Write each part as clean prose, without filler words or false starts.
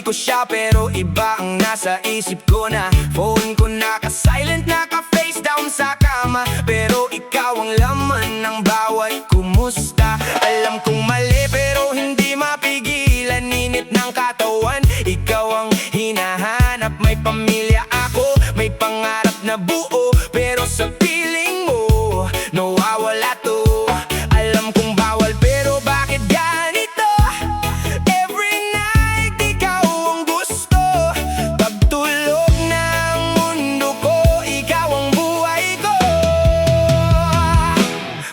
ko siya pero iba ang nasa isip ko na. Phone ko naka-silent, naka-face down sa kama, pero ikaw ang laman ng bawat kumusta. Alam kong mali pero hindi mapigilan, init ng katawan. Ikaw ang hinahanap, may pamilya ako, may pangarap na buo, pero sa piling mo, nawawala to. Alam kong bawal pero bakit ganito? Every night ikaw ang gusto. Pagtulog ng mundo ko, ikaw ang buhay ko.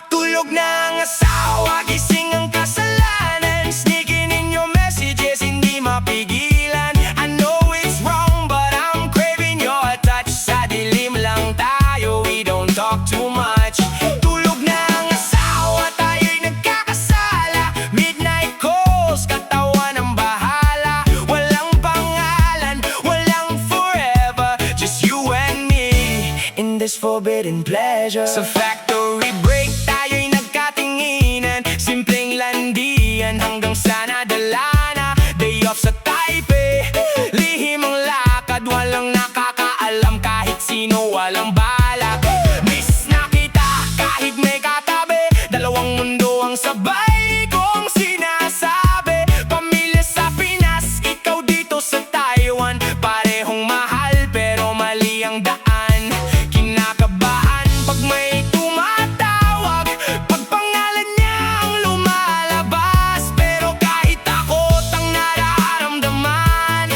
Tulog ng asawa, gising ang kasalanan. Sneaking in your messages, hindi mapigilan. I know it's wrong but I'm craving your touch. Sa dilim lang tayo, we don't talk too much. Tulog ng asawa, tayo'y nagkakasala. Midnight calls, katawan ang bahala. Walang pangalan, walang forever, just you and me in this forbidden pleasure. Sa factory break, tayo'y nagkatinginan. Simpleng landian hanggang sa nadala na. Day off sa Taipei, lihim ang lakad. Walang nakakaalam kahit sino, walang balak. Miss na kita kahit may katabi. Dalawang mundo ang sabay kong sinasabi. Pamilya sa Pinas, ikaw dito sa Taiwan. Parehong mahal pero mali ang daan. Kinakabahan pag may tumatawag, pag pangalan niya ang lumalabas. Pero kahit takot ang nararamdaman,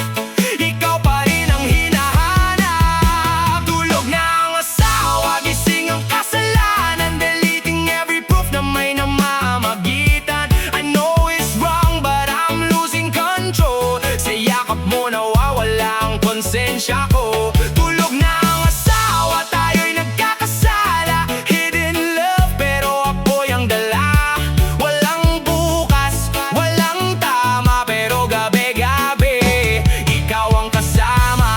ikaw pa rin ang hinahanap. Tulog ng asawa, gising ang kasalanan. Deleting every proof na may namamagitan. I know it's wrong but I'm losing control. Sa yakap mo nawawala ang konsensya ko. Tulog ng asawa, tayo'y nagkakasala. Hidden love pero apoy ang dala. Walang bukas, walang tama, pero gabi-gabi ikaw ang kasama.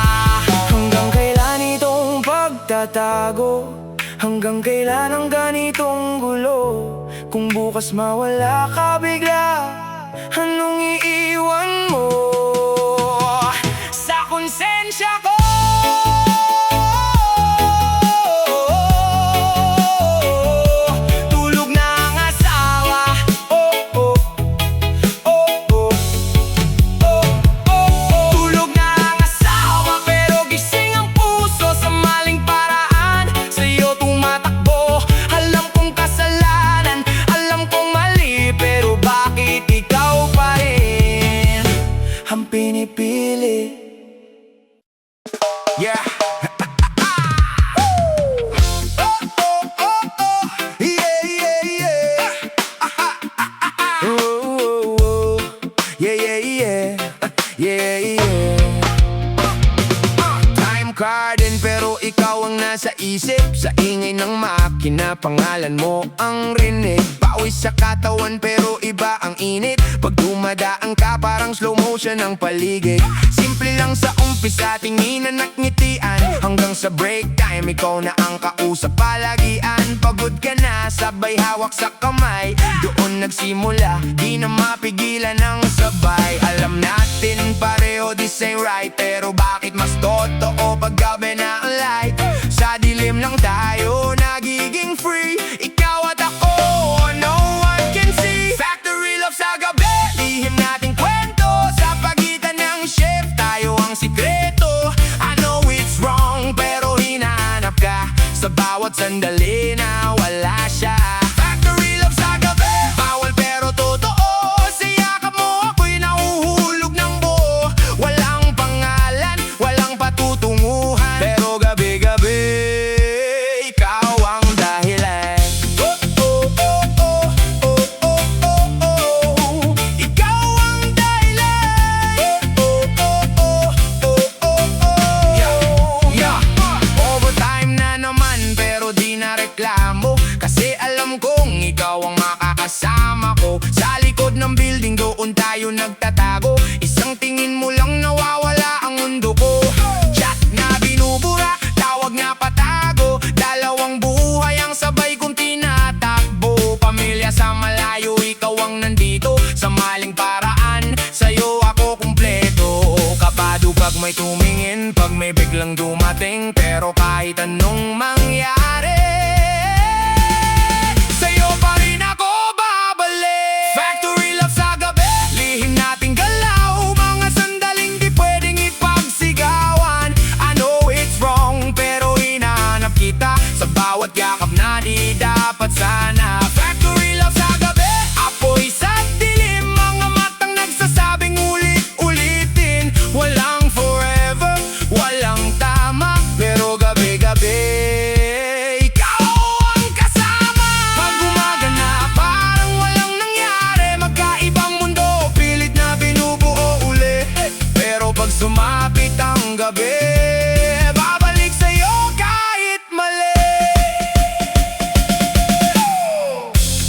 Hanggang kailan itong pagtatago? Hanggang kailan ang ganitong gulo? Kung bukas mawala ka bigla, anong iiwan mo sa konsensya ko? Tulog ng asawa, oh oh, oh oh, oh oh. Tulog ng asawa pero gising ang puso sa maling paraan. Sa'yo tumatakbo, alam kong kasalanan, alam kong mali, pero bakit ikaw pa rin ang pinipili? Yeah. Oh, oh, oh, oh. Yeah, yeah, yeah. Oh, oh, oh. Yeah, yeah, yeah. Yeah, yeah. Time garden pero ikaw ang nasa isip. Sa ingay ng makina, pangalan mo ang rinig. Pawis sa katawan pero iba ang init. Pag dumadaan ka parang slow motion ang paligid. Simple lang sa umpisa, tinginan at ngitian. Hanggang sa break time, ikaw na ang kausap palagian. Pagod ka na, sabay hawak sa kamay. Doon nagsimula, di na mapigilan ang sabay. Alam natin pareho this ain't right, pero bakit mas totoo pag gabi na ang light? Sa dilim lang tayo nagiging free. Ikaw at ako, no one can see. Factory love sa gabi, lihim nating kwento. Sa pagitan ng shift, tayo ang sikreto. I know it's wrong pero hinahanap ka sa bawat sandali na wala siya. Factory love sa gabi, bawal pero totoo. Sa yakap mo ako'y nahuhulog ng buo. Walang pangalan, walang patutunguhan, pero gabi-gabi ikaw sabihin pag may biglang dumating. Pero kahit anong mangyari, sa'yo pa rin ako babalik. Factory love sa gabi, lihim nating galaw, mga sandaling di pwedeng ipagsigawan. I know it's wrong, pero hinahanap kita sa bawat yakap na di dapat sana. Factory love sa gabi, apoy sa dilim, mga matang nagsasabing ulit-ulitin. Walang forever, walang tama, pero gabi-gabi ikaw ang kasama. Pag umaga na parang walang nangyari, magkaibang mundo, pilit na binubuo uli. Pero pag sumapit ang gabi, babalik sa'yo kahit mali.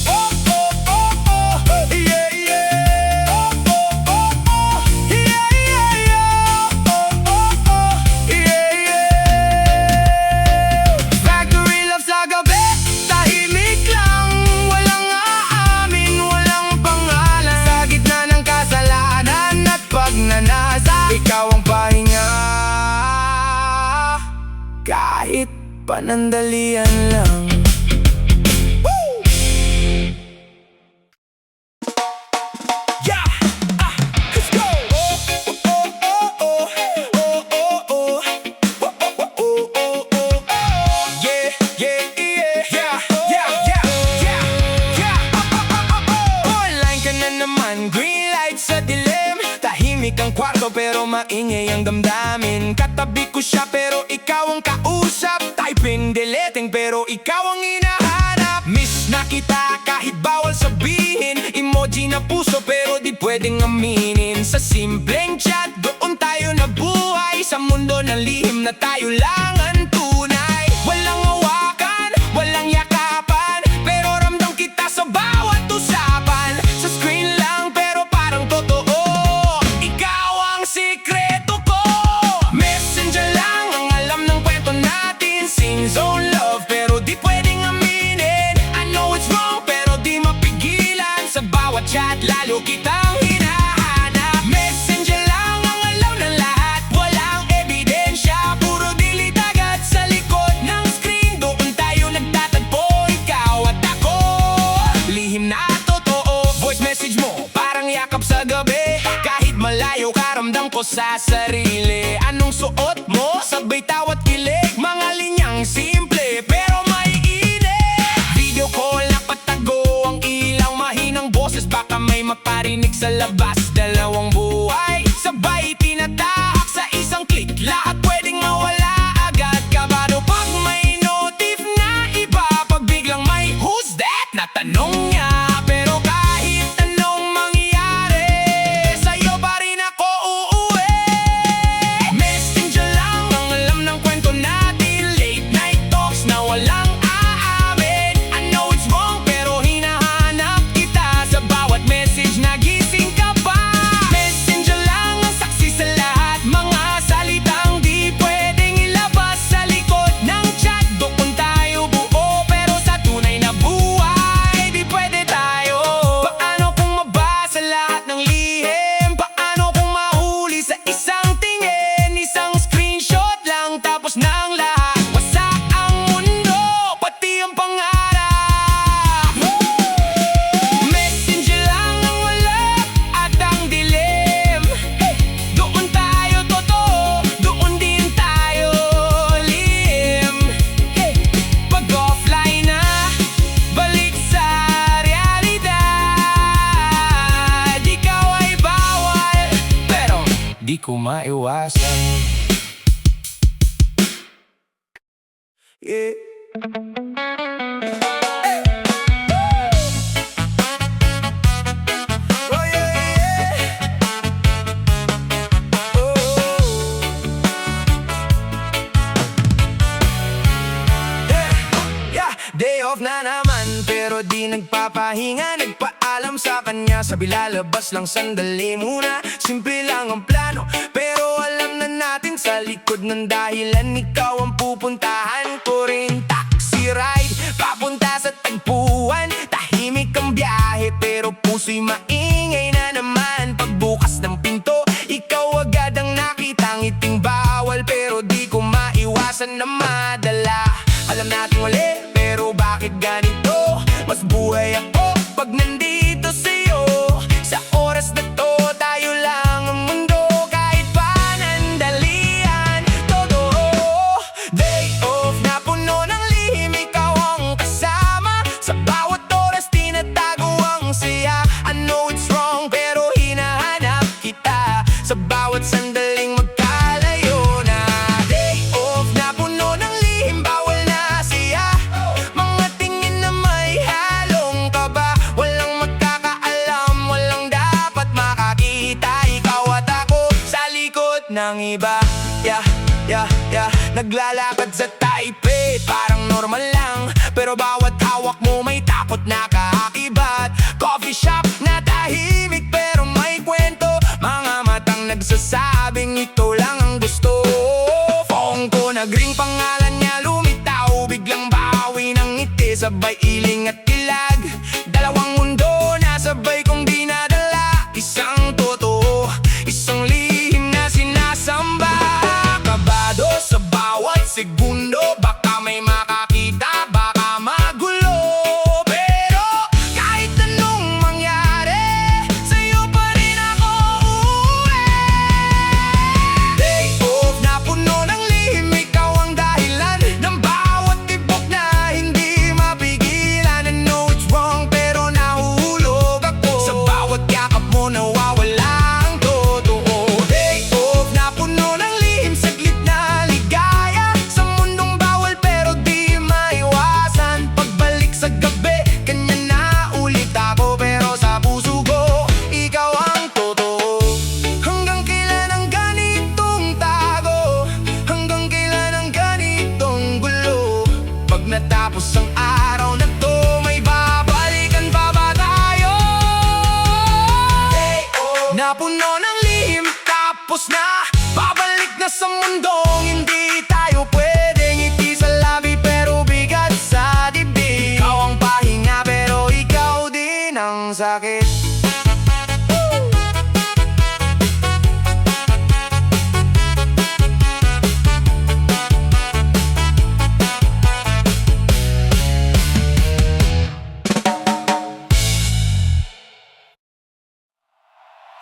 Oh, oh, oh, oh, yeah, yeah. Oh, oh, oh, oh, yeah, yeah, yeah. Oh, oh, oh, yeah, yeah. Factory love sa gabi, tahimik lang, walang aamin, walang pangalan. Sa gitna ng kasalanan at pagnanasa, ikaw ang pahinga. Kahit panandalian lang. Woo! Yeah! Let's go! Oh, oh, oh, oh, oh, oh, oh. Oh, oh, oh, oh, oh. Yeah, yeah, yeah, yeah, yeah, yeah, yeah, yeah. Online ka na naman, green light sa dilim. Tahimik ang kwarto pero maingay ang damdamin. Katabi ko siya pero ikaw ang kausap. Typing, deleting pero ikaw ang hinahanap. Miss na kita kahit bawal sabihin. Emoji na puso pero di pwedeng aminin. Sa simpleng chat doon tayo nabuhay. Sa mundo ng lihim na tayo lang ang tunay. Walang hawakan, walang yakapan, pero ramdam kita sa bawat usapan. Sa screen lang pero parang totoo. Ikaw ang sikreto ko. Messenger lang ang alam ng kwento natin. Scene zone love pero di pwedeng aminin. I know it's wrong pero di mapigilan. Sa bawat chat lalo kitang hinahanap. Messenger lang ang alam ng lahat. Walang ebidensya, puro delete agad. Sa likod ng screen doon tayo nagtatagpo. Ikaw at ako, lihim na totoo. Voice message mo parang yakap sa gabi. Kahit malayo ka ramdam ko sa sarili. Anong suot mo? Sabay tawat kilig. Mga linyang simple pero may init. Video call na patago ang ilang mahinang boses. Baka may maparinig sa labas. Dalawang buhay sabay tinatahak sa isang click. Lahat pwedeng mawala agad. Kabado pag may notif na iba. Pag biglang may who's that na tanong niya. Pero kahit anong mangyari, sa'yo pa rin ako uuwi. Messenger lang ang alam ng kwento natin. Late night talks na walang aamin. I know it's wrong pero hinahanap kita. Sa bawat message nagising ka pa. Messenger lang ang saksi sa lahat. Mga salitang di pwedeng ilabas. Sa likod ng chat doon tayo buo. Pero sa tunay na buhay di pwede tayo. Paano kung mabasa lahat ng lihim? Paano kung mahuli sa isang tingin? Isang screenshot lang tapos ng lahat. Wasak ang mundo, pati ang pangarap. Messenger lang ang wala at ang dilim. Doon tayo totoo, doon din tayo lihim. Pag offline na, balik sa realidad. Ikaw ay bawal, pero di ko maiwasan. Yeah. Oh, yeah, yeah. Oh. Yeah. Day off na naman pero di nagpapahinga. Nagpaalam sa kanya, sabi lalabas lang sandali muna. Simple lang ang plano pero alam na natin sa likod ng dahilan. Ikaw ang pupuntahan ko rin. Taxi ride papunta sa tagpuan. Tahimik ang biyahe pero puso'y maingay na naman. Pagbukas ng pinto, ikaw agad ang nakitang iting bawal. na madala. Alam natin mali, pero bakit ganito? Mas buhay ako pag nandito sa'yo. Sa oras na to, tayo lang ang mundo. Kahit panandalian, totoo. Day off na puno ng lihim, ikaw ang kasama. Sa bawat oras, tinatago ang saya. I know it's wrong, pero hinahanap kita. Sa bawat sandaling magkalayo na. Day off na puno ng lihim, bawal na siya. Mga tingin na may halong kaba. Walang magkakaalam, walang dapat makakita. Ikaw at ako sa likod ng iba. Naglalakad sa Taipei, parang normal lang. Pero bawat hawak mo may takot na kaakibat. Coffee shop na tahimik pero may kwento. Mga matang nagsasabing ito lang ang gusto. Phone ko nagring, pangalan niya lumitaw. Biglang bawi ng ngiti, sabay iling at kilag. Dalawang mundo na sabay kong dinadala. Isang totoo, isang lihim na sinasamba. Kabado sa bawat segundo, baka may makakita, baka magulo. Pero kahit anong mangyari, sa'yo pa rin ako uuwi. Day off na puno ng lihim, ikaw ang dahilan ng bawat tibok na hindi mapigilan. I know it's wrong, pero nahuhulog ako. Sa bawat yakap mo nawawala ang totoo. Day off na puno ng lihim, saglit na ligaya. Sa mundong bawal pero di maiwasan. Pagbalik sa gabi, kanya na ulit ako. Pero sa puso ko, ikaw ang totoo. Hanggang kailan ang ganitong tago? Hanggang kailan ang ganitong gulo? Pag natapos ang araw na to, may babalikan pa ba tayo? Day off na puno ng lihim, tapos na. Babalik na sa mundong hindi tayo pwedeng ngiti sa labi pero bigat sa dibdib. Ikaw ang pahinga pero ikaw din ang sakit.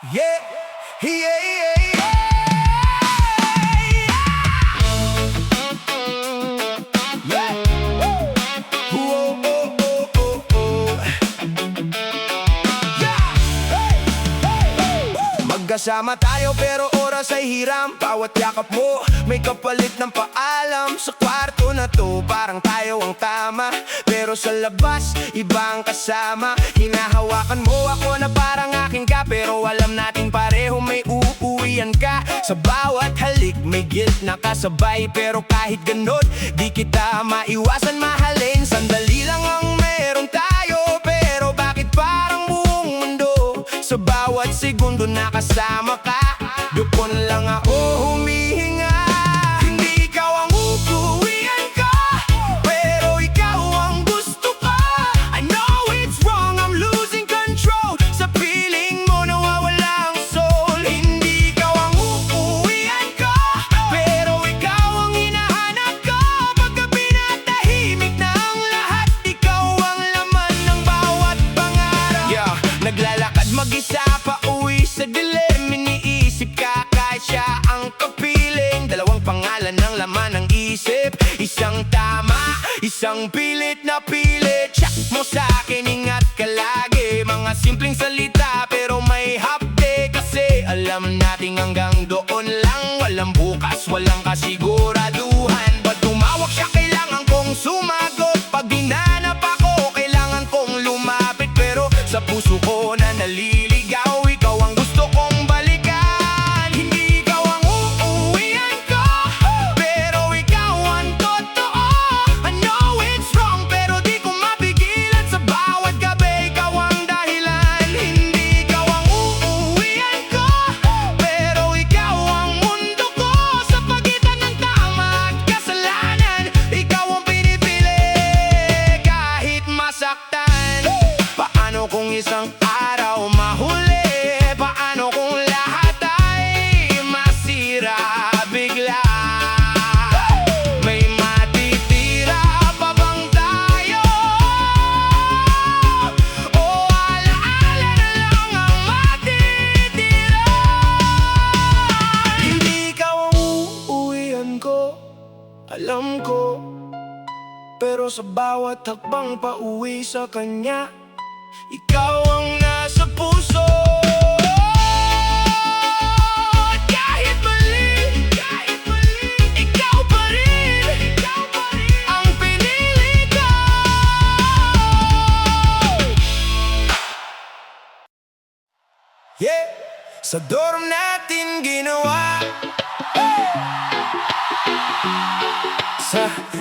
Yeah, yeah, yeah, yeah. Yeah. Whoa, oh, oh, oh, oh. Yeah. Hey, hey, hey. Magkasama tayo pero oras ay hiram. Bawat yakap mo may kapalit ng paalam. Sa kwarto na to parang tayo ang tama, pero sa labas iba ang kasama. Hinahawakan mo ako na parang aking ka, pero alam natin pareho may uuwian ka. Sa bawat halik may guilt na kasabay, pero kahit ganun di kita maiwasan mahalin. Sandali lang ang meron tayo, pero bakit parang buong mundo? Sa bawat segundo na kasama ka, doon lang ako humihinga. Hindi ikaw ang uuwian ka, pero ikaw ang gusto ko. I know it's wrong, I'm losing control. Sa piling mo nawawala ang soul. Hindi ikaw ang uuwian ka, pero ikaw ang hinahanap ko. Paggabi na tahimik na ang lahat, ikaw ang laman ng bawat pangarap. Yeah, naglalakad mag-isa pa uwi sa dilim. Iniisip ka kahit siya ang kapiling. Dalawang pangalan ng laman ng isip, isang tama, isang pilit na pilit. Check mo sa akin, ingat ka lagi. Mga simpleng salita pero may hapde. Kasi alam natin hanggang doon lang. Walang bukas, walang kasiguraduhan. Pag tumawag siya, kailangan kong sumagot. Pag dinanap ako, kailangan kong lumapit. Pero sa puso ko na naliligaw, ikaw ang gusto kong balikan. Hindi ikaw ang uuwian ko, pero ikaw ang totoo. I know it's wrong, pero di ko mapigilan. Sa bawat gabi, ikaw ang dahilan. Hindi ikaw ang uuwian ko, pero ikaw ang mundo ko. Sa pagitan ng tama at pero sa bawat hakbang pauwi sa kanya, ikaw ang nasa puso. At kahit mali, ikaw pa rin ang pinili ko. Yeah, sa dorm natin ginawa.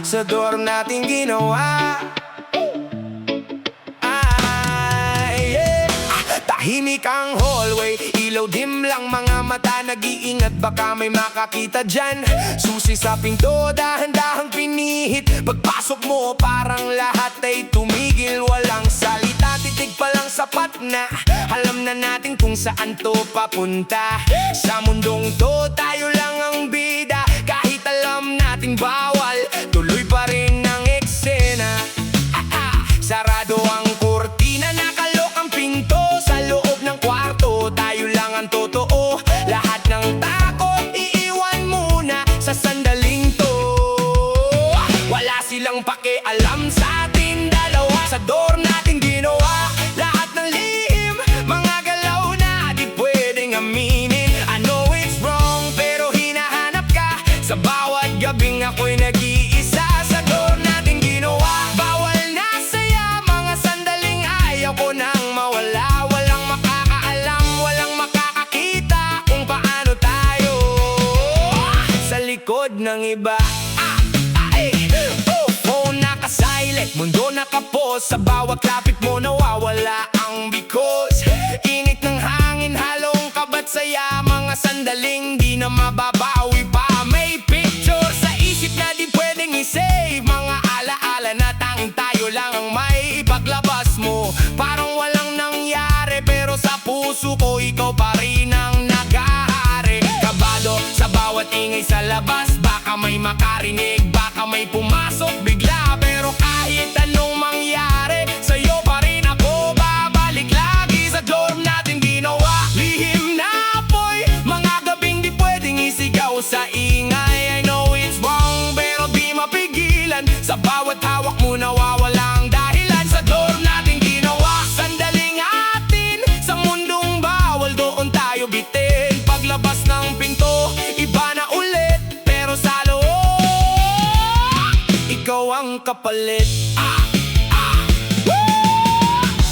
Sa dorm natin ginawa. Tahimik ang hallway, ilaw dim lang mga mata, nag-iingat baka may makakita dyan. Susi sa pinto, dahan-dahang pinihit. Pagpasok mo parang lahat ay tumigil. Walang salita, titig pa lang sapat na alam na natin kung saan to papunta. Sa mundong to, tayo lang ang bida. Kahit alam nating bawal, tuloy pa rin ang eksena. Sarado ang kurtina, nakalok ang pinto. Sa loob ng kwarto, tayo lang ang totoo. Lahat ng takot, iiwan muna sa sandaling to. Wala silang pakialam sa atin dalawa. Sa dorm natin ginawa lahat ng lihim, mga galaw na di pwedeng aminin. I know it's wrong, pero hinahanap ka. Sa bawat gabing ako'y nag-iisa. Sa dorm natin ginawa, bawal na saya, mga sandaling ayaw ko nang mawala. Walang makakaalam, walang makakakita kung paano tayo sa likod ng iba. Phone naka-silent, mundo nakapos. Sa bawat lapit mo nawawala ang bikos. Init ng hangin, halong kabat saya, mga sandaling di na mababawi pa. May picture sa isip na di pwedeng i-save, mga alaala na tanging tayo lang ang may ipaglabas mo. Parang walang nangyari, pero sa puso ko ikaw pa rin ang nag-aari. Kabado sa bawat ingay sa labas, baka may makarinig, baka may pumasok bigla. Pero kahit anong mangyari, sa'yo pa rin ako babalik lagi. Sa dorm natin ginawa lihim na apoy, mga gabing di pwedeng isigaw sa ingay. I know it's wrong, pero di mapigilan. Sa bawat hawak mo nawawala ang dahilan. Sa dorm natin ginawa sandaling atin, sa mundong bawal doon tayo bitin. Paglabas ng pinto, iba na ulit, pero sa loob ikaw ang kapalit.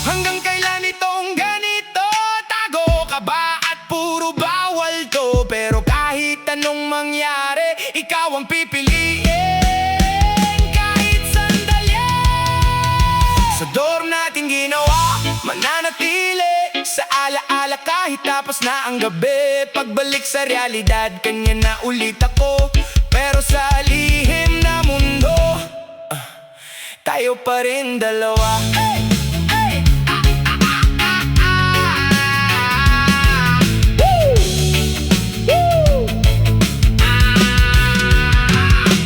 Hanggang kailan itong ganito? Tago ka ba at puro bawal to? Pero kahit anong mangyari, ikaw ang pipiliin kahit sandali. Sa dorm natin ginawa, mananatili sa alaala kahit tapos na ang gabi. Pagbalik sa realidad, kanya na ulit ako. Pero sa lihim na mundo, tayo pa rin dalawa.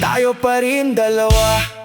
Tayo pa rin dalawa.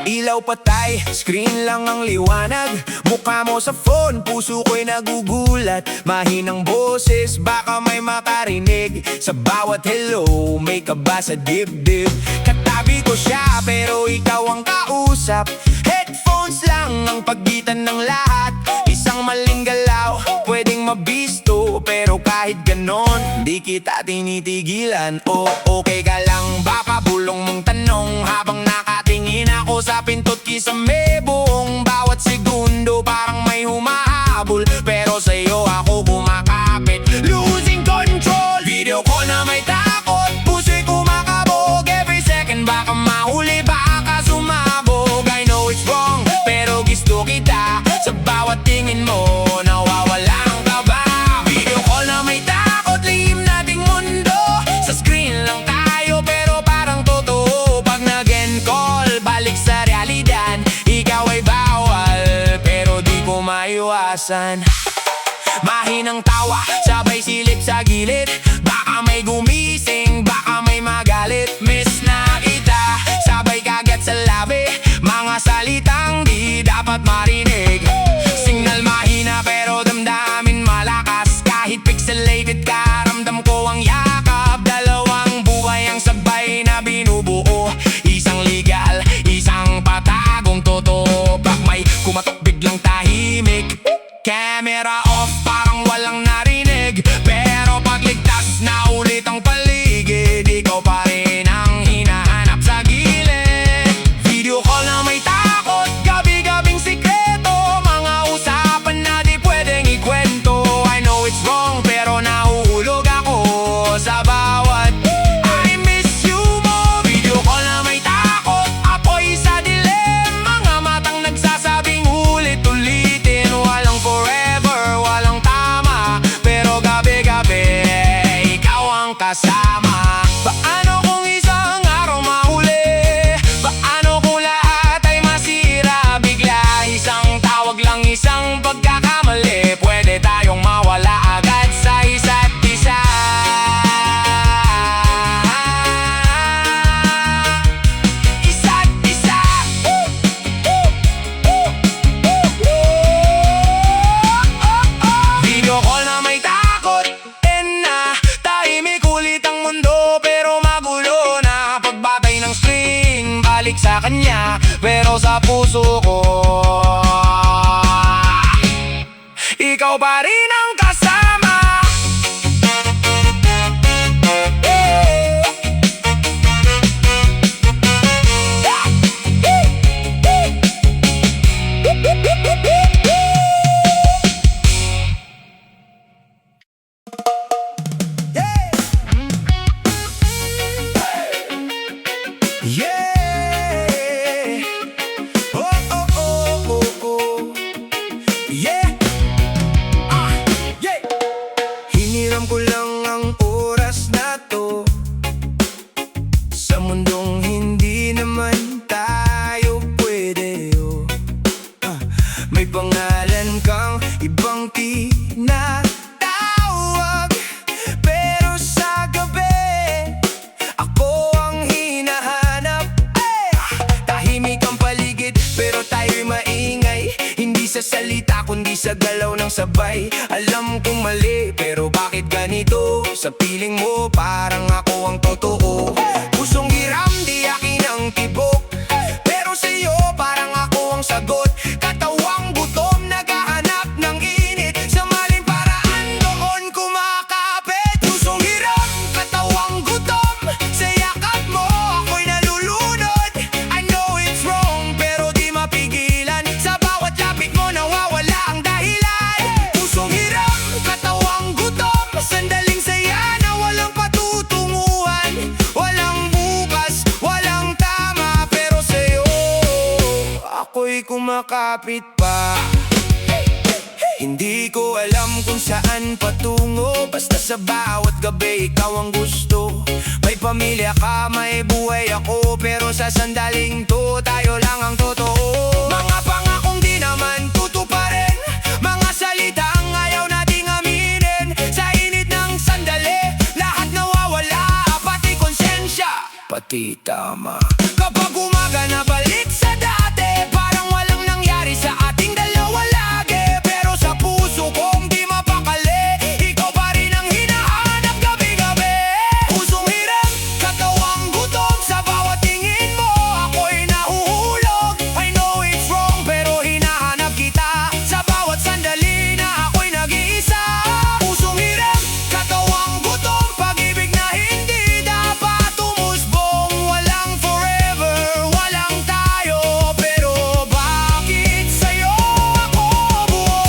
Ilaw patay, screen lang ang liwanag. Mukha mo sa phone, puso ko'y nagugulat. Mahinang boses, baka may makarinig. Sa bawat hello, may kaba sa dibdib. Katabi ko siya, pero ikaw ang kausap. Headphones lang ang pagitan ng lahat. Isang maling galaw, pwedeng mabisto. Pero kahit ganon, di kita tinitigilan. O okay ka lang, baka bulong mong tanong habang nakatingin ako sa pinto't kisame. Buong bawat segundo parang may humahabol, pero sa'yo ako kumakapit. Losing control, video ko na may takot. Puso'y kumakabog, every second baka mahuli, baka sumabog. I know it's wrong, pero gusto kita. Sa bawat tingin mo, nawawala ang kaba. Video call na may takot, lihim nating mundo. Sa screen lang tayo, pero parang totoo. Pag nag-call, balik sa realidad. Ikaw ay bawal, pero di ko maiwasan. Mahinang tawa, sabay silip sa gilid. Baka may gumising, baka may magalit. Miss na kita, sabay sa labi, mga salitang di dapat marinig. Signal mahina pero damdamin malakas. Kahit pixelated ka, ramdam ko ang yakap. Dalawang buhay ang sabay na binubuo, isang legal, isang patagong totoo. Pag may kumatok biglang tahimik, camera off parang walang narinig. Pero pagligtas na ulit ang paligid, ikaw pa rin ang hinahanap sa gilid. Video call na may takot, gabi-gabing sikreto, mga usapan na di pwedeng ikwento. I know it's wrong pero nahuhulog ako sa bawat I miss you mo. Video call na may takot, apoy sa dilim, mga matang nagsasabing ulit-ulitin. Walang forever, walang tama, pero gabi-gabi ikaw ang kasama. Paano kung isang araw mahuli? Paano kung lahat ay masira bigla? Isang tawag lang, isang pagkakamali, pwede tayong mawala agad sa isa't isa. Isa't isa. Video call na may takot, na tahimik ulit ang mundo pero magulo na. Pagbatay ng string, balik sa kanya, pero sa puso ko ikaw pa rin ang kasama. Yeah. Oh, oh, oh, oh, oh. Yeah. Yeah. Hiniram ko lang ang oras na to sa mundong hindi naman tayo pwede, oh. May pangalan kang ibang tinatawag, pero sa gabi ako ang hinahanap. Tahimik ang paligid pero tayo'y maingay, hindi sa salita kundi sa galaw ng sabay. Alam kong mali pero bakit ganito? Sa piling mo parang ako ang totoo. Pusong hiram di akin ang tibok, pero sa'yo parang ako ang sagot. Katawang gutom naghahanap ng init, sa maling paraan doon kumakapit. Pusong hiram, katawang gutom, sa yakap mo ako'y nalulunod. I know it's wrong pero di mapigilan, sa bawat lapit mo nawawala ang dahilan. Pusong hiram, katawang gutom, sandaling saya na walang patutunguhan. Walang bukas, walang tama, pero sa'yo ako'y kumakapit pa. Hindi ko alam kung saan patungo, basta sa bawat gabi ikaw ang gusto. May pamilya ka, may buhay ako, pero sa sandaling to tayo lang ang totoo. Mga pangakong di naman tutuparin, mga salitang ayaw nating aminin. Sa init ng sandali, lahat nawawala, pati konsensya, pati tama. Kapag umaga na balik sa dati, parang walang nangyari sa ating dalawa lagi. Pero sa puso kong di mapakali, ikaw pa rin ang hinahanap gabi-gabi. Pusong hiram, katawang gutom, sa bawat tingin mo ako'y nahuhulog. I know it's wrong pero hinahanap kita, sa bawat sandali na ako'y nag-iisa. Pusong hiram, katawang gutom, pag-ibig na hindi dapat tumusbong. Walang forever, walang tayo, pero bakit sa'yo ako buo?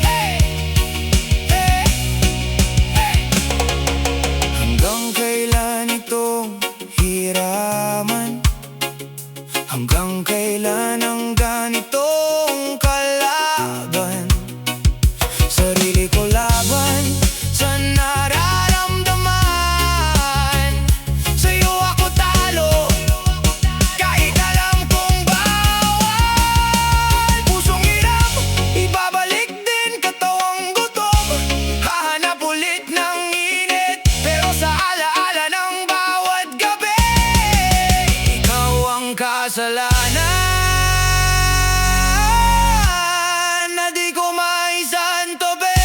Hey! Hey! Hey! Hanggang kailan itong hiraman? Hanggang kailan ang ganitong kalaban? Sarili ko laban sa nararamdaman. Sa'yo ako talo, kahit alam kong bawal. Pusong hiram, ibabalik din, katawang gutom, hahanap ulit ng kasalanan na di ko maisantabi.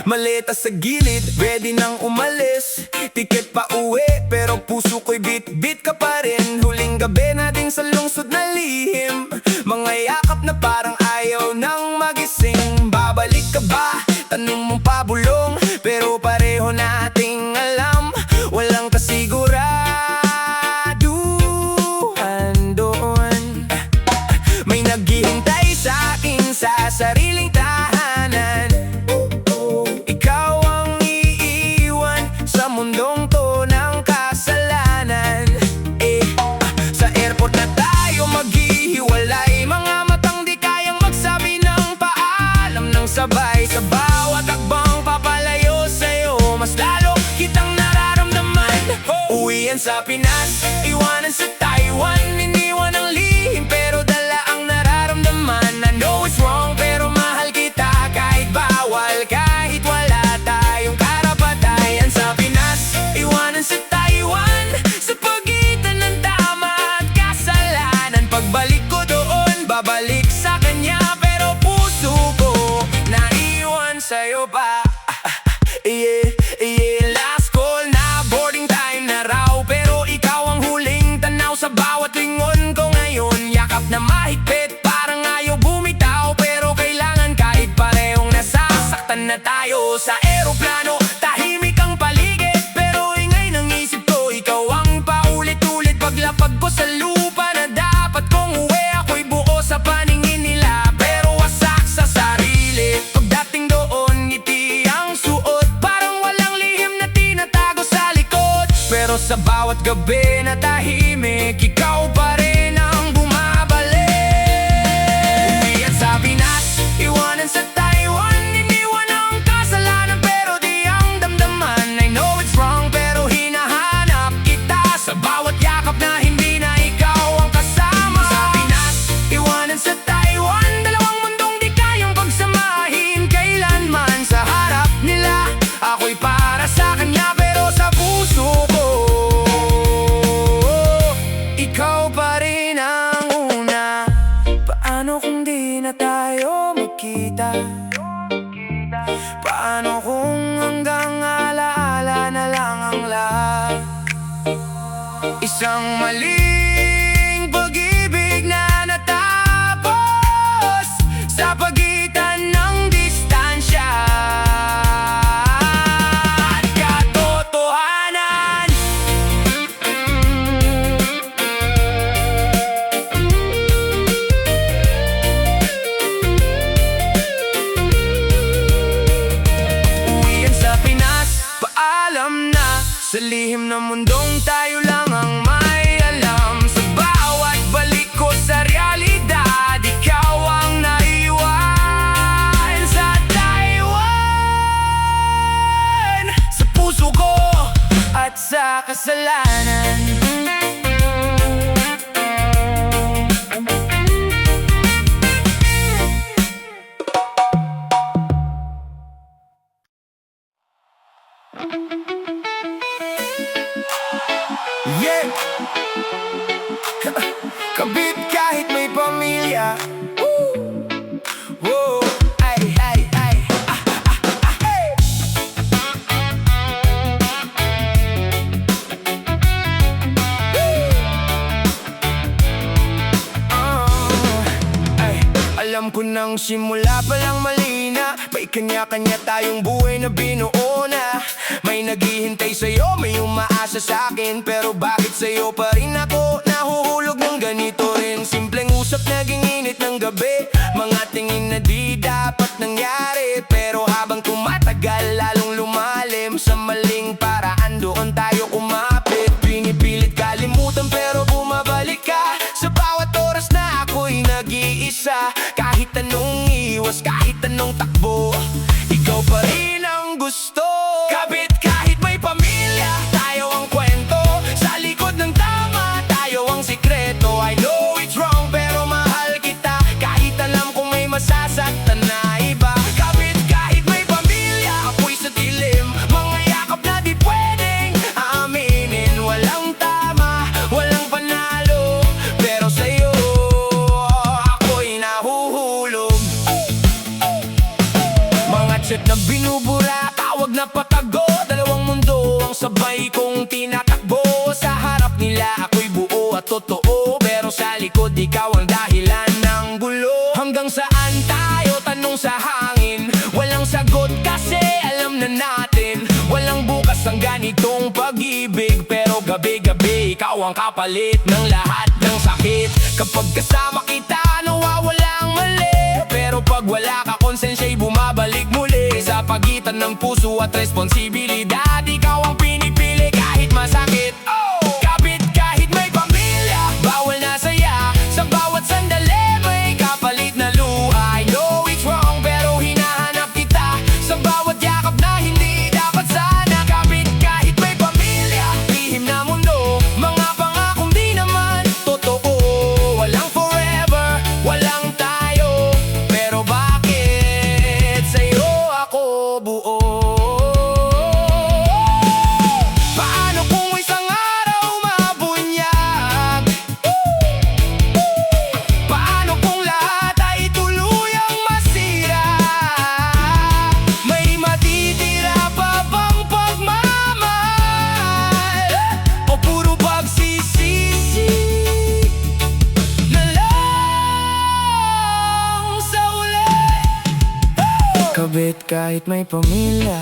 Maleta sa gilid, ready nang umalis. Tiket pa uwi, pero puso ko'y bit-bit ka pa rin. Huling gabi natin sa lungsod na lihim, mga yakap na parang ayaw nang magising. Babalik ka ba? Tanong mong pabulong, pero pareho nating alam, walang kasiguraduhan doon. May naghihintay sa akin sa sariling tahanan. Ikaw ang iiwan sa mundong to ng kasalanan. Sa airport na tayo maghihiwalay, mga matang di kayang magsabi ng paalam ng sabay. Sa bawat akbang papalayo sa'yo, mas lalo kitang nararamdaman. Uwian sa Pinas, iwanan sa Taiwan, iniwan ang lihim pero dala ang nararamdaman. I know it's wrong pero mahal kita kahit bawal, kahit wala tayong karapatan. Sa Pinas, iwanan sa Taiwan, sa pagitan ng tama at kasalanan. Pagbalik ko doon, babalik sa kanya, pero puso ko naiwan sa'yo pa. Last call na, boarding time na raw, pero ikaw ang huling tanaw sa bawat lingon ko ngayon. Yakap na mahigpit, parang ayaw bumitaw, pero kailangan kahit parehong nasasaktan na tayo. Sa eroplano, tahimik ang paligid, pero ingay ng isip ko, ikaw ang paulit-ulit. Paglapag ko sa lupa na dapat kong uwi, ako'y buo sa paningin nila, pero wasak sa sarili. Pagdating doon, ngiti ang suot, parang walang lihim na tinatago sa likod. Pero sa bawat gabi na tahimik, ikaw pa rin ang bumabalik. Uwian sa Pinas, iwanan sa Taiwan, iniwan ang kasalanan pero di ang damdaman. I know it's wrong pero hinahanap kita sa bawat yakap na hindi na ikaw ang kasama. Sa Pinas, iwanan sa Taiwan, dalawang mundong di kayang pagsamahin kailanman. Sa harap nila, ako'y para sa kanya, pero sa puso ko, ikaw pa rin ang una. Paano kung di na tayo magkita? Paano kung hanggang alaala na lang ang lahat? Isang maling pag-ibig na natapos sa pagitan ng distansya at katotohanan. Uwian sa Pinas, paalam na, sa lihim ng mundong tayo lang ang may alam. Sa bawat balik ko sa realidad, ikaw ang naiwan sa Taiwan, sa puso ko at sa kasalanan. Yeah! Kabit kahit may pamilya. Woo! Whoa! Ay, ay, ay. Hey! Ay, alam ko nang simula pa lang mali na, may kanya-kanya tayong buhay na binuo na. May naghihintay sa'yo, may umaasa sa'kin, pero bakit sa'yo pa rin ako nahuhulog ng ganito rin? Simpleng usap naging init ng gabi, mga tingin na di dapat nangyari, pero habang tumatagal lalong lumalim. Sa maling paraan doon tayo kumapit, pinipilit kalimutan pero bumabalik ka. Sa bawat oras na ako'y nag-iisip mag-isa. Kahit anong iwas, kahit anong takbo, ikaw pa rin ang gusto. Kabit kahit may pamilya, tayo ang kwento. Sa likod ng tama, tayo ang sikreto. I know it's wrong pero mahal kita, kahit alam kong may masasaktan na iba. Kabit kahit may pamilya, apoy sa dilim, mga yakap na di pwedeng aminin. Walang tama, walang panalo, pero sa'yo ako'y nahuhulog. Mga chat na binubura, tawag na patago, dalawang mundo ang sabay kong tinatakbo. Sa harap nila ako'y buo at totoo, pero sa likod ikaw ang dahilan ng gulo. Hanggang saan tayo, tanong sa hangin, walang sagot kasi alam na natin walang bukas ang ganitong pag-ibig. Pero gabi-gabi ikaw ang kapalit ng lahat ng sakit. Kapag kasama kita nawawala ang mali, pero pag wala ka konsensya'y bumabalik muli. Sa pagitan ng puso at responsibilidad, ikaw ang pinipili kahit masakit. Kabit kahit may pamilya, bawal na saya. Sa bawat sandali may kapalit na luha. I know it's wrong pero hinahanap kita, sa bawat yakap na hindi dapat sana. Kabit kahit may pamilya, lihim na mundo, mga pangakong di naman totoo. Walang forever, walang tayo, pero bakit sa'yo ako buo? Paano kung isang araw mabunyag? Paano kung lahat ay tuluyang masira? May matitira pa bang pagmamahal? O puro pagsisisi na lang sa uli? Kabit kahit may pamilya,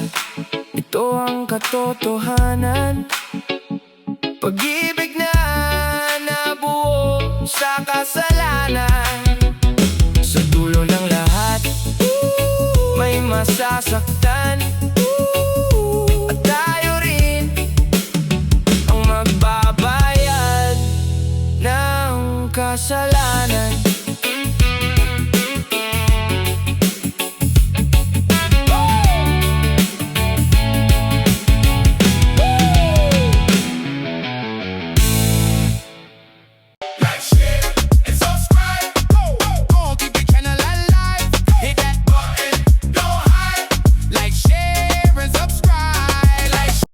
ito ang katotohanan. Pag-ibig na nabuo sa kasalanan, sa dulo ng lahat may masasaktan.